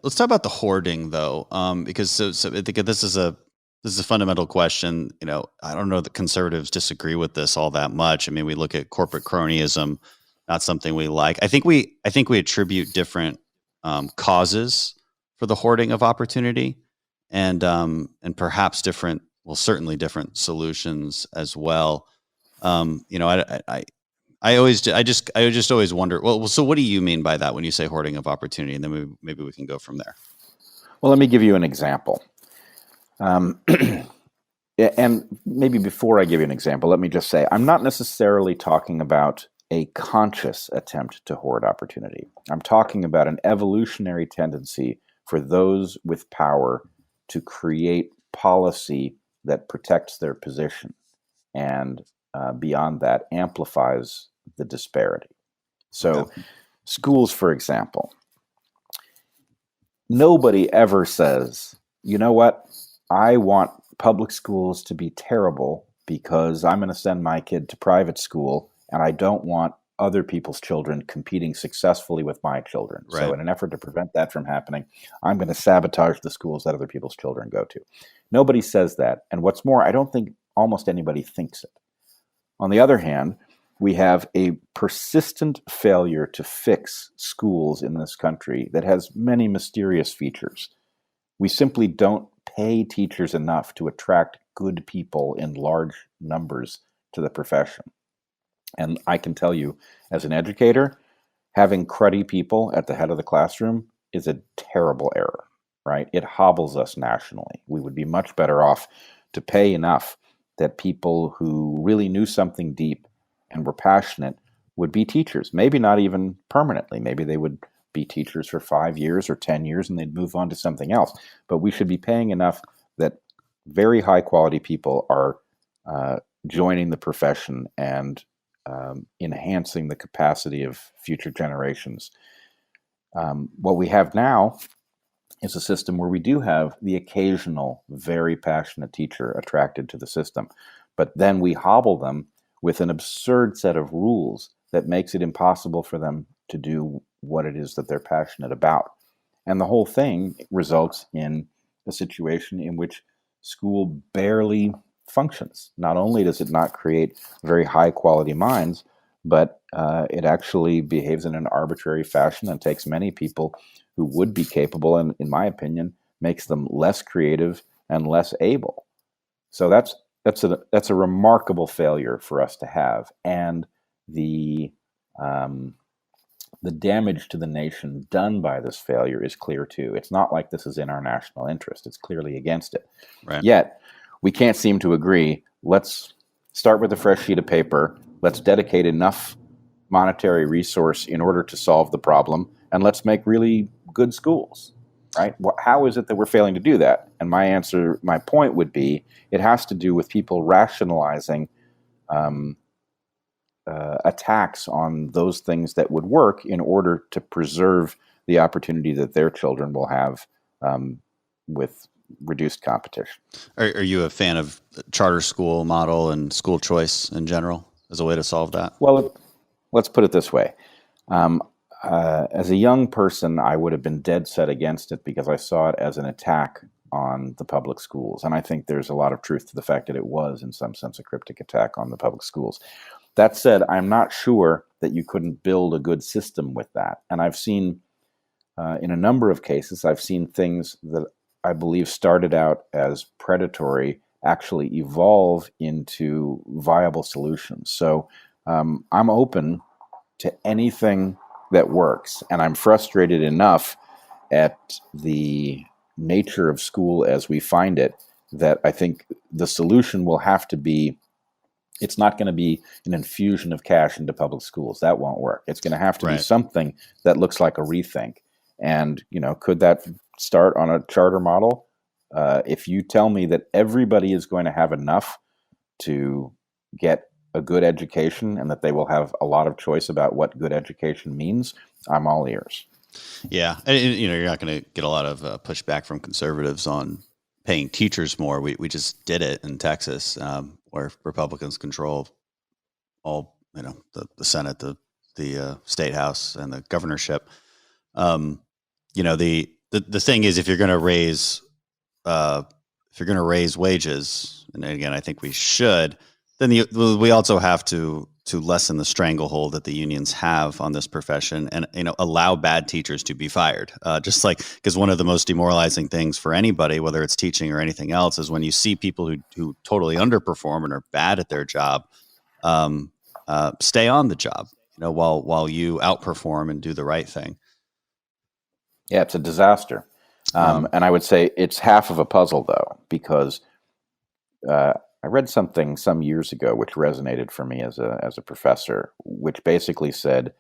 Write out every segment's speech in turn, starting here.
Let's talk about the hoarding though, because so I think this is a fundamental question. I don't know that conservatives disagree with this all that much. I mean, we look at corporate cronyism, not something we like. I think we attribute different causes for the hoarding of opportunity, and perhaps different, well, certainly different solutions as well. I just always wonder. Well, so what do you mean by that when you say hoarding of opportunity? And then maybe we can go from there. Well, let me give you an example. Um, and maybe before I give you an example, let me just say I'm not necessarily talking about a conscious attempt to hoard opportunity. I'm talking about an evolutionary tendency for those with power to create policy that protects their position and beyond that amplifies the disparity. Okay. So, schools, for example, nobody ever says, you know what, I want public schools to be terrible because I'm going to send my kid to private school and I don't want other people's children competing successfully with my children. So, Right. in an effort to prevent that from happening, I'm going to sabotage the schools that other people's children go to. Nobody says that. And what's more, I don't think almost anybody thinks it. On the other hand, we have a persistent failure to fix schools in this country that has many mysterious features. We simply don't pay teachers enough to attract good people in large numbers to the profession. And I can tell you, as an educator, having cruddy people at the head of the classroom is a terrible error, right? It hobbles us nationally. We would be much better off to pay enough that people who really knew something deep and were passionate would be teachers. Maybe not even permanently. Maybe they would be teachers for 5 years or 10 years and they'd move on to something else. But we should be paying enough that very high quality people are joining the profession and enhancing the capacity of future generations. What we have now is a system where we do have the occasional very passionate teacher attracted to the system, but then we hobble them with an absurd set of rules that makes it impossible for them to do what it is that they're passionate about. And the whole thing results in a situation in which school barely functions. Not only does it not create very high quality minds, but it actually behaves in an arbitrary fashion and takes many people who would be capable, and in my opinion, makes them less creative and less able. So that's a remarkable failure for us to have, and the um, the damage to the nation done by this failure is clear too. It's not like this is in our national interest; it's clearly against it. Right. Yet we can't seem to agree. Let's start with a fresh sheet of paper. Let's dedicate enough monetary resource in order to solve the problem, and let's make really good schools, right? How is it that we're failing to do that? And my point would be, it has to do with people rationalizing um, attacks on those things that would work in order to preserve the opportunity that their children will have with reduced competition. Are you a fan of the charter school model and school choice in general as a way to solve that? Well, let's put it this way. Um, as a young person, I would have been dead set against it because I saw it as an attack on the public schools. And I think there's a lot of truth to the fact that it was, in some sense, a cryptic attack on the public schools. That said, I'm not sure that you couldn't build a good system with that. And I've seen, in a number of cases, I've seen things that I believe started out as predatory actually evolve into viable solutions. So I'm open to anything that works. And I'm frustrated enough at the nature of school as we find it that I think the solution will have to be, it's not going to be an infusion of cash into public schools. That won't work. It's going to have to be Right. something that looks like a rethink. And, could that start on a charter model? If you tell me that everybody is going to have enough to get a good education and that they will have a lot of choice about what good education means, I'm all ears. Yeah. And, you're not going to get a lot of pushback from conservatives on paying teachers more. We just did it in Texas, where Republicans control all, the Senate, the state house, and the governorship. Um, the the thing is, if you're going to raise wages, and again, I think we should, then we also have to lessen the stranglehold that the unions have on this profession, and allow bad teachers to be fired. Just like, because one of the most demoralizing things for anybody, whether it's teaching or anything else, is when you see people who totally underperform and are bad at their job, stay on the job, while you outperform and do the right thing. Yeah, it's a disaster. And I would say it's half of a puzzle, though, because I read something some years ago which resonated for me as a professor, which basically said,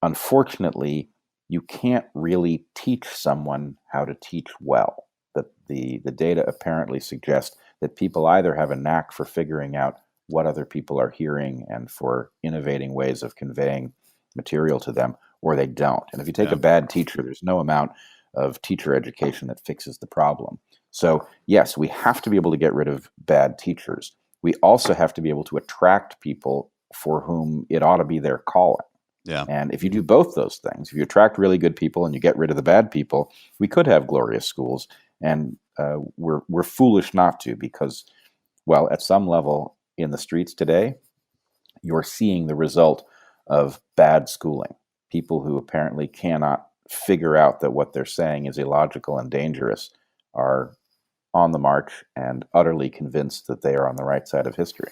unfortunately, you can't really teach someone how to teach well. That the data apparently suggest that people either have a knack for figuring out what other people are hearing and for innovating ways of conveying material to them, or they don't. And if you take a bad teacher, there's no amount of teacher education that fixes the problem. So yes, we have to be able to get rid of bad teachers. We also have to be able to attract people for whom it ought to be their calling. Yeah. And if you do both those things, if you attract really good people and you get rid of the bad people, we could have glorious schools. And we're foolish not to, because, well, at some level in the streets today, you're seeing the result of bad schooling. People who apparently cannot figure out that what they're saying is illogical and dangerous are on the march and utterly convinced that they are on the right side of history.